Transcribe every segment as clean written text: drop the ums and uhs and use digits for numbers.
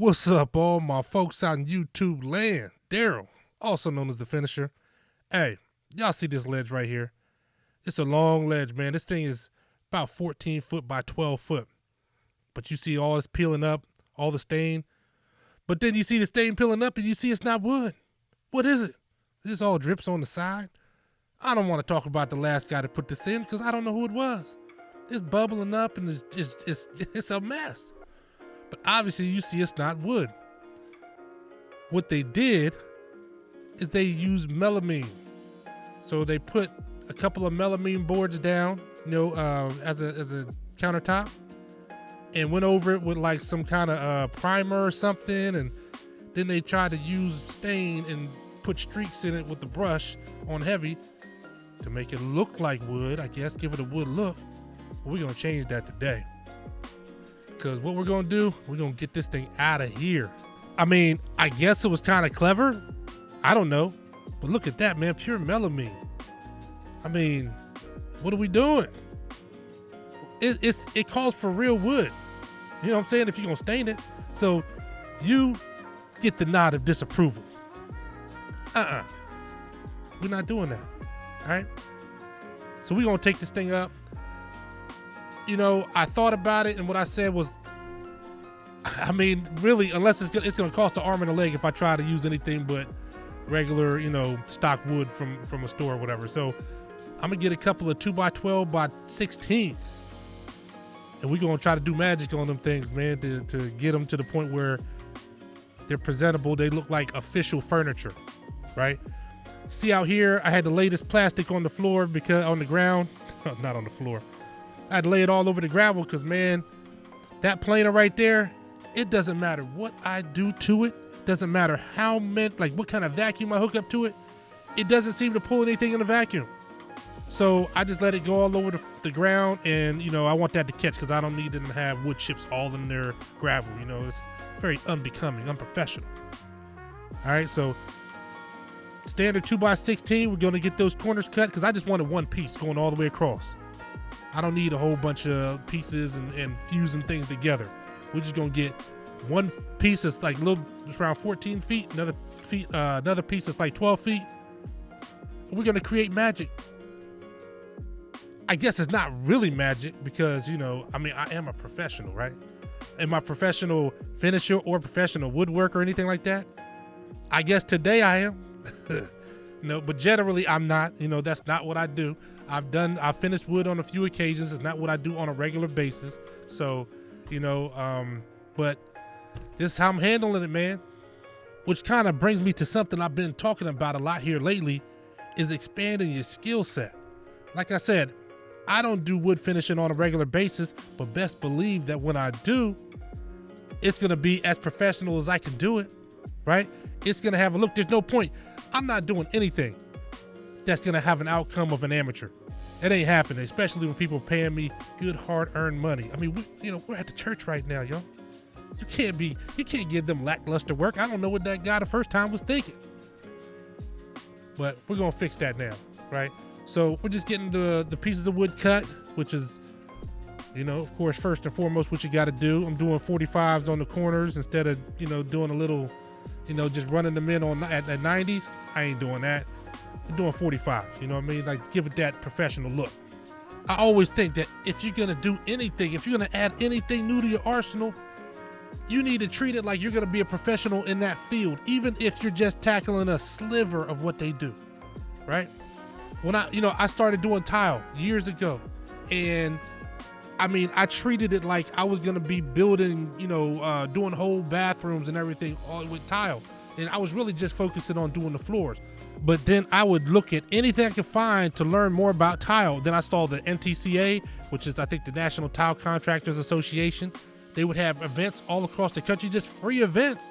What's up, all my folks out in YouTube land? Daryl, also known as the Finisher. Hey, y'all see this ledge right here? It's a long ledge, man. This thing is about 14 foot by 12 foot. But you see all this peeling up, all the stain. But then you see the stain peeling up and you see it's not wood. What is it? This all drips on the side. I don't want to talk about the last guy that put this in because I don't know who it was. It's bubbling up and it's a mess. But obviously you see it's not wood. What they did is they used melamine. So they put a couple of melamine boards down, as a countertop, and went over it with like some kind of primer or something, and then they tried to use stain and put streaks in it with the brush on heavy to make it look like wood, I guess, give it a wood look. But we're gonna change that today. Because what we're gonna do, we're gonna get this thing out of here. I mean, I guess it was kind of clever. I don't know. But look at that, man, pure melamine. I mean, what are we doing? It calls for real wood. You know what I'm saying? If you're gonna stain it. So you get the nod of disapproval. We're not doing that. All right? So we're gonna take this thing up. I thought about it, and what I said was, I mean, really, unless it's gonna cost an arm and a leg if I try to use anything but regular, stock wood from a store or whatever. So I'm gonna get a couple of 2x12 by 16s, and we're gonna try to do magic on them things, man, to get them to the point where they're presentable. They look like official furniture, right? See out here, I had to lay this plastic on the floor because on the ground, not on the floor. I had to lay it all over the gravel because, man, that planer right there, it doesn't matter what I do to it. Doesn't matter what kind of vacuum I hook up to it. It doesn't seem to pull anything in the vacuum. So I just let it go all over the ground, and, I want that to catch because I don't need them to have wood chips all in their gravel. It's very unbecoming, unprofessional. All right, so standard 2x16, we're going to get those corners cut because I just wanted one piece going all the way across. I don't need a whole bunch of pieces and fusing things together. We're just gonna get one piece that's like it's around 14 feet, another piece that's like 12 feet. And we're gonna create magic. I guess it's not really magic because, I am a professional, right? Am I a professional finisher or professional woodworker or anything like that? I guess today I am. But generally I'm not. That's not what I do. I've finished wood on a few occasions. It's not what I do on a regular basis. So, but this is how I'm handling it, man. Which kind of brings me to something I've been talking about a lot here lately, is expanding your skill set. Like I said, I don't do wood finishing on a regular basis, but best believe that when I do, it's going to be as professional as I can do it, right? It's going to have a look. There's no point. I'm not doing anything that's going to have an outcome of an amateur. It ain't happening, especially when people are paying me good hard-earned money. I mean, we're at the church right now, yo. You can't give them lackluster work. I don't know what that guy the first time was thinking. But we're going to fix that now, right? So we're just getting the pieces of wood cut, which is, of course, first and foremost what you got to do. I'm doing 45s on the corners instead of, doing a little, just running them in at 90s. I ain't doing that. I'm doing 45, like give it that professional look. I always think that if you're gonna do anything, if you're gonna add anything new to your arsenal, you need to treat it like you're gonna be a professional in that field, even if you're just tackling a sliver of what they do, right? When I started doing tile years ago, and I treated it like I was gonna be building, doing whole bathrooms and everything all with tile, and I was really just focusing on doing the floors. But then I would look at anything I could find to learn more about tile. Then I saw the NTCA, which is, I think, the National Tile Contractors Association. They would have events all across the country, just free events.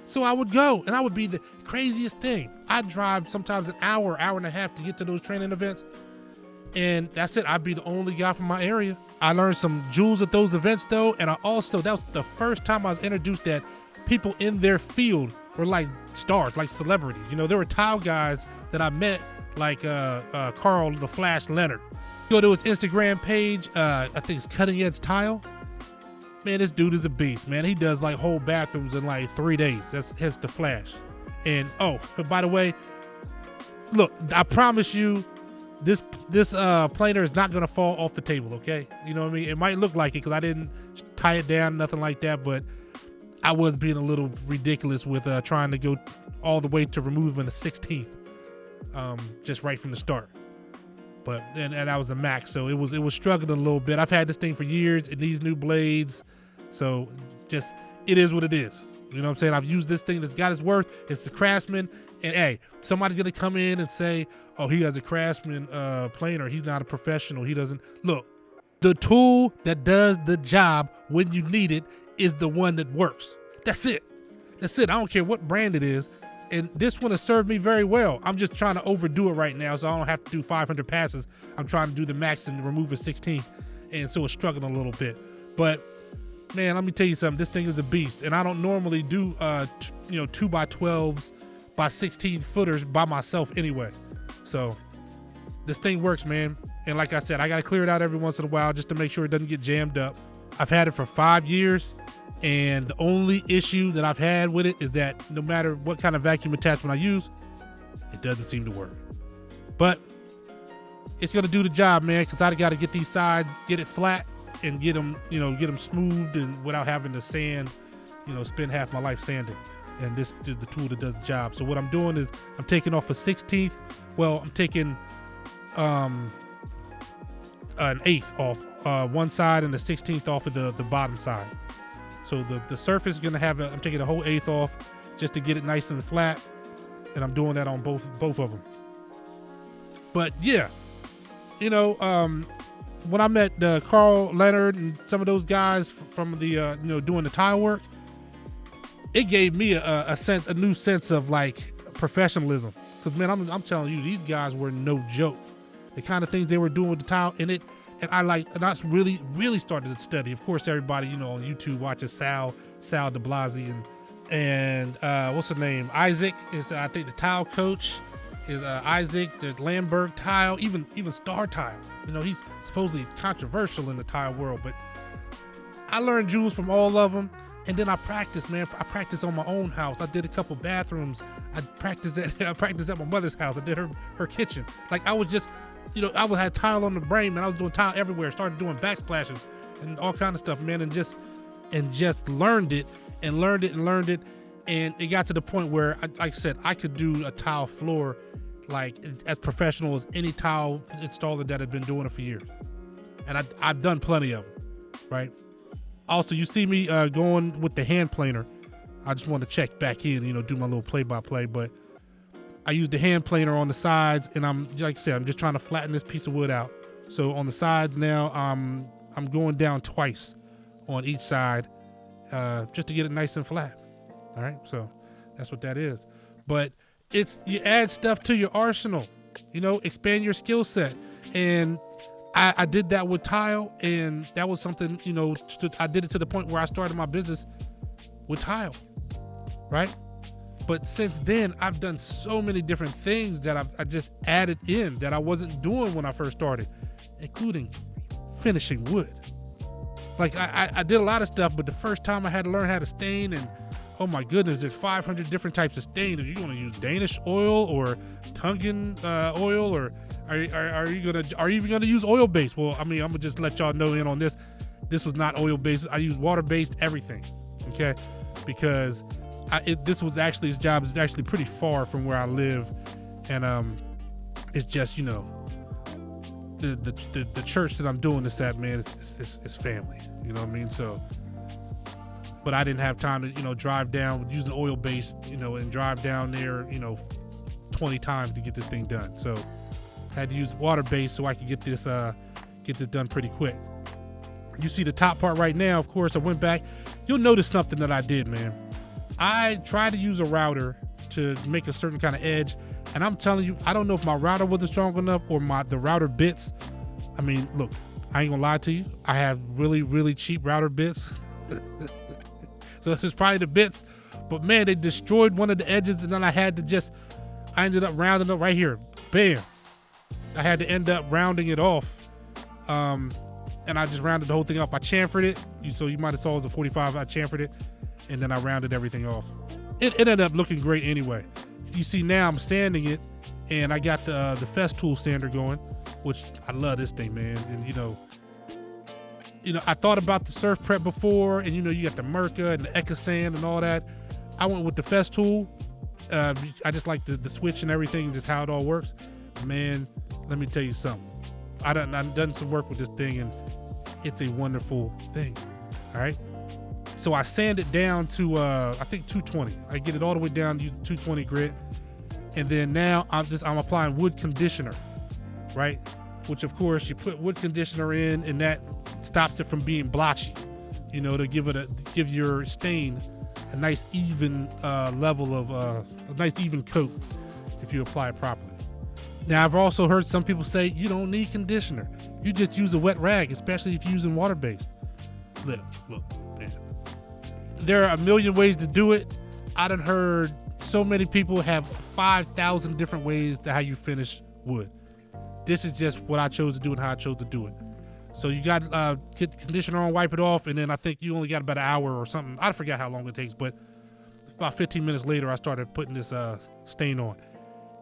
So I would go, and I would be the craziest thing. I'd drive sometimes an hour and a half to get to those training events. And that's it. I'd be the only guy from my area. I learned some jewels at those events, though. And that was the first time I was introduced that people in their field were like stars, like celebrities. There were tile guys that I met, like Carl the Flash Leonard. Go to his Instagram page, I think it's Cutting Edge Tile. Man, this dude is a beast, man. He does like whole bathrooms in like 3 days. That's the flash. And by the way, look, I promise you, this planer is not gonna fall off the table, okay? You know what I mean? It might look like it because I didn't tie it down, nothing like that, but I was being a little ridiculous with trying to go all the way to removing the 16th, just right from the start. But and that was the max, so it was struggling a little bit. I've had this thing for years, and these new blades, so just it is what it is. You know what I'm saying? I've used this thing that's got its worth. It's the Craftsman, and hey, somebody's gonna come in and say, "Oh, he has a Craftsman planer. He's not a professional. He doesn't look." The tool that does the job when you need it is the one that works. That's it. That's it. I don't care what brand it is. And this one has served me very well. I'm just trying to overdo it right now, so I don't have to do 500 passes. I'm trying to do the max and remove a 16th, and so it's struggling a little bit. But man, let me tell you something. This thing is a beast, and I don't normally do 2x12s by 16 footers by myself anyway. So this thing works, man. And like I said, I gotta clear it out every once in a while just to make sure it doesn't get jammed up. I've had it for 5 years. And the only issue that I've had with it is that no matter what kind of vacuum attachment I use, it doesn't seem to work. But it's gonna do the job, man, because I got to get these sides, get it flat, and get them smoothed, and without having to sand, spend half my life sanding. And this is the tool that does the job. So what I'm doing is I'm taking off a 16th. Well, I'm taking an 1/8 off one side and the 16th off of the bottom side. So the surface is gonna have I'm taking a whole 1/8 off just to get it nice and flat, and I'm doing that on both of them. But yeah, when I met Carl Leonard and some of those guys from the doing the tile work, it gave me a new sense of like professionalism. Because man, I'm telling you, these guys were no joke. The kind of things they were doing with the tile in it. And I really, really started to study. Of course, everybody, on YouTube watches Sal de Blasi and what's his name? Isaac is, I think, the tile coach is Isaac, the Lamberg tile, even Star Tile. He's supposedly controversial in the tile world, but I learned jewels from all of them. And then I practiced, man. I practiced on my own house. I did a couple bathrooms. I practiced at my mother's house. I did her kitchen. Like I was just, I had tile on the brain, man. I was doing tile everywhere. Started doing backsplashes and all kind of stuff, man. And just learned it. And it got to the point where, like I said, I could do a tile floor like as professional as any tile installer that had been doing it for years. And I've done plenty of them, right? Also, you see me going with the hand planer. I just want to check back in, do my little play-by-play, but I use the hand planer on the sides, and I'm just trying to flatten this piece of wood out. So on the sides now, I'm going down twice on each side, just to get it nice and flat. All right, so that's what that is. But you add stuff to your arsenal, expand your skill set. And I did that with tile, and that was something, I did it to the point where I started my business with tile, right? But since then, I've done so many different things that I just added in that I wasn't doing when I first started, including finishing wood. Like I did a lot of stuff, but the first time I had to learn how to stain, and oh my goodness, there's 500 different types of stain. Are you going to use Danish oil or Tungan oil, or are you even going to use oil based? Well, I mean, I'm gonna just let y'all know in on this. This was not oil based. I used water based everything, okay? Because this job is actually pretty far from where I live, and it's just the church that I'm doing this at, man, it's family. You know what I mean? So, but I didn't have time to drive down using oil based, and drive down there 20 times to get this thing done. So I had to use water based so I could get this done pretty quick. You see the top part right now. Of course, I went back. You'll notice something that I did, man. I tried to use a router to make a certain kind of edge, and I'm telling you, I don't know if my router wasn't strong enough or the router bits. I mean, look, I ain't gonna lie to you. I have really, really cheap router bits. So this is probably the bits, but man, they destroyed one of the edges, and then I ended up rounding up right here. Bam. I had to end up rounding it off. and I just rounded the whole thing off. I chamfered it. So you might have saw it was a 45. I chamfered it, and then I rounded everything off. It ended up looking great anyway. You see now I'm sanding it, and I got the Festool sander going, which I love this thing, man. And you know, I thought about the Surf Prep before, and you got the Merca and the Ecosand and all that. I went with the Festool. I just like the switch and everything, just how it all works. Man, let me tell you something. I've done some work with this thing, and it's a wonderful thing. All right. So I sand it down to I think 220. I get it all the way down to 220 grit, and then now I'm applying wood conditioner, right? Which of course you put wood conditioner in, and that stops it from being blotchy. To give your stain a nice even level of a nice even coat if you apply it properly. Now I've also heard some people say you don't need conditioner. You just use a wet rag, especially if you're using water-based. Look, man. There are a million ways to do it. I done heard so many people have 5,000 different ways to how you finish wood. This is just what I chose to do and how I chose to do it. So you got get the conditioner on, wipe it off, and then I think you only got about an hour or something. I forgot how long it takes, but about 15 minutes later, I started putting this stain on.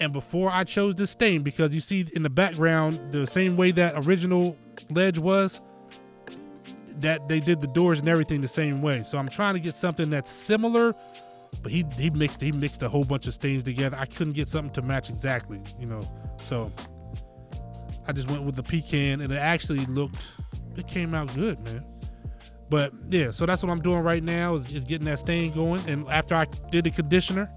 And before I chose this stain, because you see in the background, the same way that original ledge was, that they did the doors and everything the same way. So I'm trying to get something that's similar, but he mixed a whole bunch of stains together. I couldn't get something to match exactly, So I just went with the pecan, and it came out good, man. But yeah, so that's what I'm doing right now is getting that stain going. And after I did the conditioner,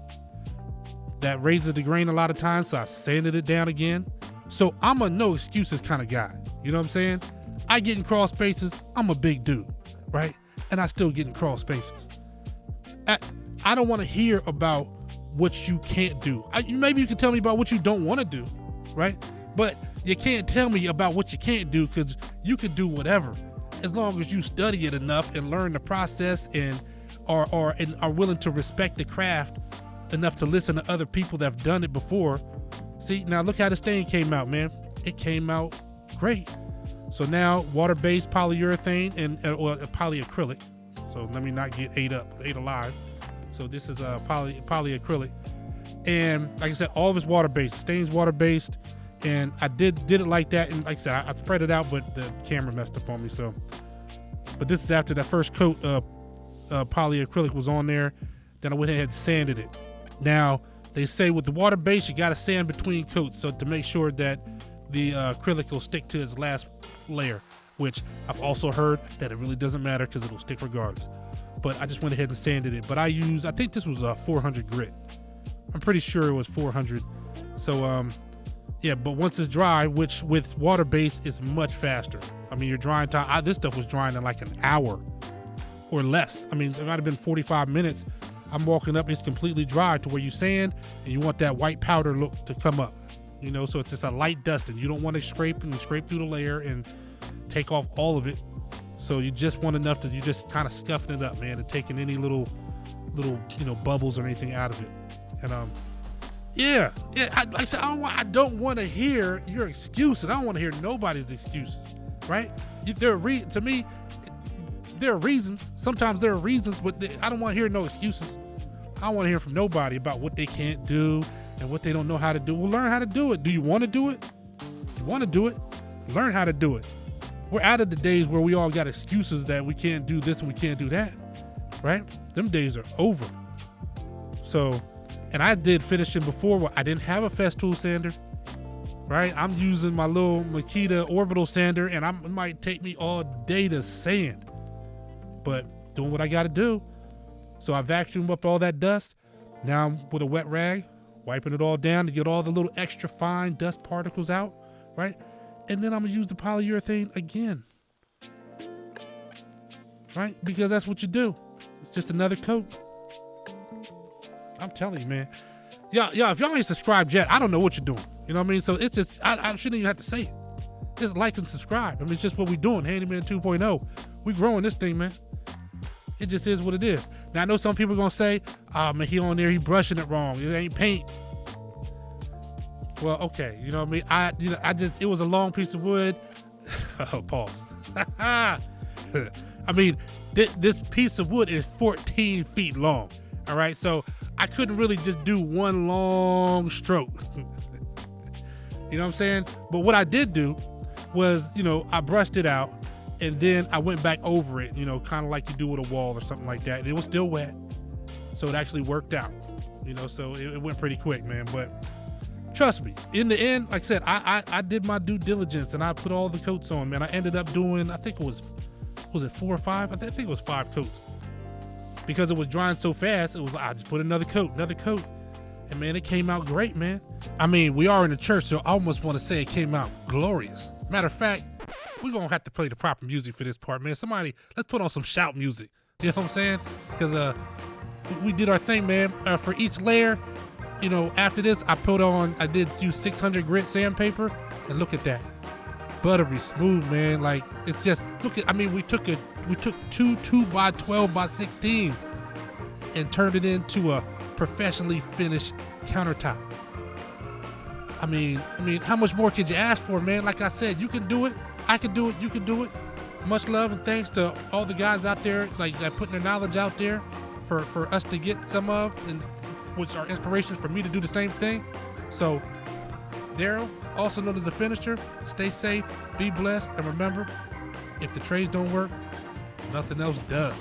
that raises the grain a lot of times, so I sanded it down again. So I'm a no excuses kind of guy. You know what I'm saying? I get in crawl spaces. I'm a big dude, right? And I still get in crawl spaces. I don't want to hear about what you can't do. Maybe you can tell me about what you don't want to do, right? But you can't tell me about what you can't do, because you can do whatever as long as you study it enough and learn the process and are willing to respect the craft enough to listen to other people that have done it before. See, now look how the stain came out, man. It came out great. So now water-based polyurethane and polyacrylic. So let me not get ate alive. So this is polyacrylic. And like I said, all of it's water-based. Stain's water-based. And I did it like that. And like I said, I spread it out, but the camera messed up on me. So, but this is after that first coat of polyacrylic was on there. Then I went ahead and sanded it. Now, they say with the water base, you got to sand between coats so to make sure that the acrylic will stick to its last layer, which I've also heard that it really doesn't matter because it'll stick regardless. But I just went ahead and sanded it. But I think this was 400 grit. I'm pretty sure it was 400. So, yeah, but once it's dry, which with water base is much faster. I mean, your drying time, this stuff was drying in like an hour or less. I mean, it might have been 45 minutes. I'm walking up, it's completely dry to where you sand and you want that white powder look to come up, so it's just a light dusting. You don't want to scrape through the layer and take off all of it. So you just want enough that you just kind of scuffing it up, man, and taking any little bubbles or anything out of it. And yeah. Like I said, I don't want to hear your excuses. I don't want to hear nobody's excuses, right? To me, there are reasons. Sometimes there are reasons, but I don't want to hear no excuses. I don't want to hear from nobody about what they can't do and what they don't know how to do. Well, learn how to do it. Do you want to do it? You want to do it? Learn how to do it. We're out of the days where we all got excuses that we can't do this and we can't do that, right? Them days are over. So, and I did finishing before where I didn't have a Festool sander, right? I'm using my little Makita orbital sander, and it might take me all day to sand. But doing what I got to do. So I vacuumed up all that dust. Now I'm with a wet rag, wiping it all down to get all the little extra fine dust particles out, right? And then I'm going to use the polyurethane again, right? Because that's what you do. It's just another coat. I'm telling you, man. Y'all, if y'all ain't subscribed yet, I don't know what you're doing. You know what I mean? So it's just, I shouldn't even have to say it. Just like and subscribe. I mean, it's just what we're doing. Handyman 2.0. We growing this thing, man. It just is what it is. Now, I know some people are going to say, oh, man, he on there, he brushing it wrong. It ain't paint. Well, okay. You know what I mean? It was a long piece of wood. Oh, pause. I mean, this piece of wood is 14 feet long. All right, so I couldn't really just do one long stroke. You know what I'm saying? But what I did do was, I brushed it out and then I went back over it, kind of like you do with a wall or something like that. It was still wet, so it actually worked out, so it went pretty quick, man. But trust me, in the end, like I said, I did my due diligence and I put all the coats on, man. I ended up doing, I think it was it 4 or 5? I think it was 5 coats. Because it was drying so fast, it was I just put another coat. And man, it came out great, man. I mean, we are in the church, so I almost want to say it came out glorious. Matter of fact, we're going to have to play the proper music for this part, man. Somebody, let's put on some shout music. You know what I'm saying? Because we did our thing, man. For each layer, after this, I did use 600 grit sandpaper, and look at that. Buttery smooth, man. Like, it's just, we took 2 2x12x16s and turned it into a professionally finished countertop. I mean, how much more could you ask for, man? Like I said, you can do it. I can do it. You can do it. Much love and thanks to all the guys out there, like putting their knowledge out there for us to get some of, and which are inspirations for me to do the same thing. So, Daryl, also known as the finisher, stay safe, be blessed, and remember, if the trades don't work, nothing else does.